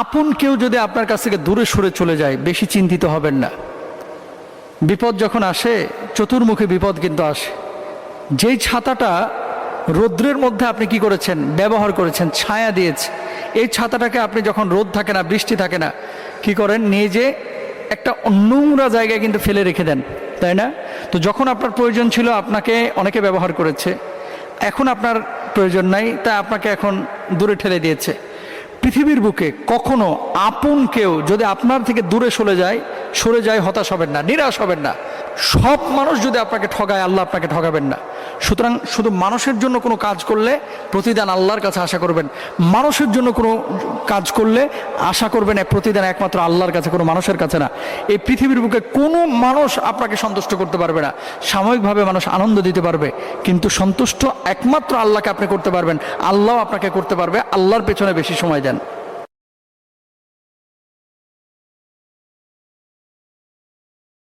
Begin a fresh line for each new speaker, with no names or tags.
আপন কেউ যদি আপনার কাছ থেকে দূরে সরে চলে যায়, বেশি চিন্তিত হবেন না। বিপদ যখন আসে, চতুর্মুখী বিপদ কিন্তু আসে। যেই ছাতাটা রৌদ্রের মধ্যে আপনি কি করেছেন, ব্যবহার করেছেন, ছায়া দিয়েছে, এই ছাতাটাকে আপনি যখন রোদ থাকে না, বৃষ্টি থাকে না, কি করেন, নিয়ে যে একটা নোংরা জায়গায় কিন্তু ফেলে রেখে দেন, তাই না? তো যখন আপনার প্রয়োজন ছিল আপনাকে অনেকে ব্যবহার করেছে, এখন আপনার প্রয়োজন নাই, তাই আপনাকে এখন দূরে ঠেলে দিয়েছে। পৃথিবীর বুকে কখনো আপন কেউ যদি আপনার থেকে দূরে সরে যায় হতাশ হবেন না, নিরাশ হবেন না। সব মানুষ যদি আপনাকে ঠগায়, আল্লাহ আপনাকে ঠগাবেন না। সুতরাং শুধু মানুষের জন্য কোনো কাজ করলে প্রতিদান আল্লাহর কাছে আশা করবেন, মানুষের জন্য কোনো কাজ করলে আশা করবেন প্রতিদান একমাত্র আল্লাহর কাছে, কোনো মানুষের কাছে না। এই পৃথিবীর বুকে কোনো মানুষ আপনাকে সন্তুষ্ট করতে পারবে না। সাময়িকভাবে মানুষ আনন্দ দিতে পারবে, কিন্তু সন্তুষ্ট একমাত্র আল্লাহকে আপনি করতে পারবেন, আল্লাহ আপনাকে করতে পারবে। আল্লাহর পেছনে বেশি সময় দেন।